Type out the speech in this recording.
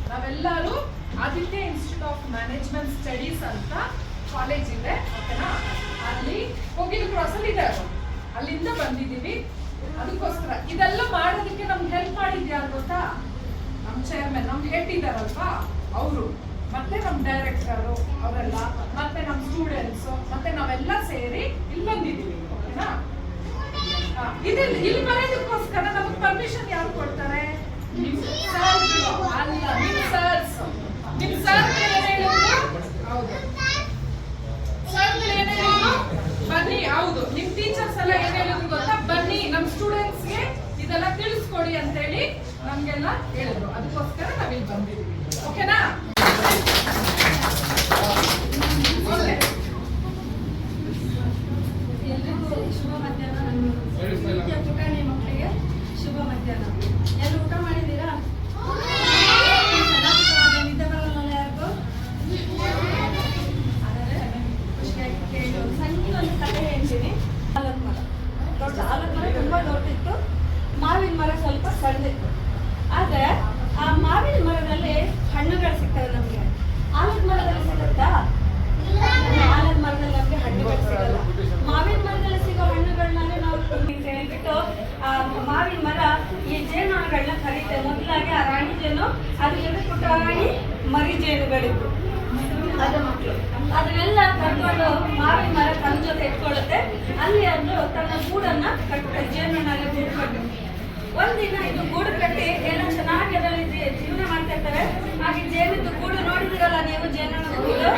ನಾವೆಲ್ಲರೂ Aditya institute of management studies ಅಂತ college ಇದೆ, ಓಕೆನಾ? ಅಲ್ಲಿ ಹೋಗಿಲ್ ಕ್ರಾಸ್ ಅಲ್ಲಿ ಇದೆ, ಅಲ್ಲಿಂದ ಬಂದಿದ್ದೀವಿ. ಅದಕ್ಕೋಸ್ಕರ ಇದೆಲ್ಲ ಮಾಡೋದಕ್ಕೆ ನಮ್ಗೆ ಹೆಲ್ಪ್ ಮಾಡಿದ್ಯಾರು ಗೊತ್ತಾ? ನಮ್ಮ ಚೇರ್ಮನ್, ನಮ್ ಹೆಡ್ ಇದಾರಲ್ವಾ ಅವರು, ಮತ್ತೆ ನಮ್ಮ ಡೈರೆಕ್ಟರು ಅವರೆಲ್ಲ, ಮತ್ತೆ ನಮ್ಮ ಸ್ಟೂಡೆಂಟ್ಸ್, ಮತ್ತೆ ನಾವೆಲ್ಲ ಸೇರಿ ಇಲ್ಲಿ ಬಂದಿದ್ದೀವಿ, ಓಕೆನಾ? ಇಲ್ಲಿ ಬರೋದಕ್ಕೋಸ್ಕರ ನಮಗೆ ಪರ್ಮಿಷನ್ ಯಾರು ಕೊಡ್ತಾರೆ? ನಿಮ್ ಸರ್ಸ್ ಹೌದು, ಬನ್ನಿ. ಹೌದು, ನಿಮ್ ಟೀಚರ್ಸ್ ಎಲ್ಲ ಏನ್ ಹೇಳಿದ್ರು ಗೊತ್ತಾ? ಬನ್ನಿ ನಮ್ ಸ್ಟೂಡೆಂಟ್ಸ್ಗೆ ಇದೆಲ್ಲ ತಿಳಿಸ್ಕೊಡಿ ಅಂತೇಳಿ ನಮ್ಗೆಲ್ಲ ಹೇಳಿದ್ರು. ಅದಕ್ಕೋಸ್ಕರ ನಾವಿಲ್ಲಿ ಬಂದಿದ್ದೀವಿ, ಓಕೆನಾ? ಎಲ್ರಿಗೂ ಶುಭ ಮಧ್ಯಾಹ್ನ. ನನ್ನ ಪುಟಾಣಿ ಮಕ್ಕಳಿಗೆ ಶುಭ ಮಧ್ಯಾಹ್ನ. ಎಲ್ಲ ಊಟ ಮಾಡಿದ್ದೀರಾ? ನಿದ್ದೆ ಬರಲ್ಲ ಯಾರಿಗೂ? ಖುಷಿಯಾಗಿ ಕೇಳಿ ಒಂದು ಕಥೆ ಹೇಳ್ತೀನಿ. ಆಲದ ಮರ, ದೊಡ್ಡ ಆಲದ ಮರ ತುಂಬಾ ದೊಡ್ಡಿತ್ತು, ಮಾವಿನ ಮರ ಸ್ವಲ್ಪ ಸಣ್ಣದಿತ್ತು. ಆದ್ರೆ ಆ ಮಾವಿನ ಮರದಲ್ಲಿ ಹಣ್ಣುಗಳು ಸಿಗ್ತವೆ ನಮ್ಗೆ. ಆಲದ ಮರದಲ್ಲಿ ಸಿಗುತ್ತಾ? ಆಲದ ಮರದಲ್ಲಿ ನಮ್ಗೆ ಹಣ್ಣುಗಳು ಸಿಗಲ್ಲ. ಮಾವಿನ ಮರದಲ್ಲಿ ಸಿಗೋ ಹಣ್ಣುಗಳನ್ನ ನಾವು ಹೇಳ್ಬಿಟ್ಟು ಆ ಮಾವಿನ ಮರ ಈ ಜೇನುಗಳನ್ನ ಕರೀತೆ. ಮೊದಲಾಗಿ ಆ ರಾಣಿ ಜೇನು, ಅದ್ರ ಜೊತೆ ಪುಟಾಣಿ ಮರಿ ಜೇನುಗಳಿತ್ತು, ಅದು ಮಕ್ಕಳು. ಅದನ್ನೆಲ್ಲ ಕರ್ಕೊಂಡು ಮಾವಿನ ಮರ ತನ್ನ ಜೊತೆ ಇಟ್ಕೊಳ್ಳುತ್ತೆ. ಅಲ್ಲಿ ಅದು ತನ್ನ ಗೂಡನ್ನ ಕಟ್ಟುತ್ತೆ, ಜೇನುನಲ್ಲಿ ಗೂಡು ಕಟ್ಟು. ಒಂದಿನ ಇದು ಗೂಡು ಕಟ್ಟಿ ಏನೋ ಚೆನ್ನಾಗಿ ಅದರಲ್ಲಿ ಜೀವನ ಮಾಡ್ತಾ ಇರ್ತಾರೆ. ಹಾಗೆ ಜೇನಿದ್ದು ಗೂಡು ನೋಡಿದಿರಲ್ಲ ನೀವು, ಜೇನು ಗೂಡು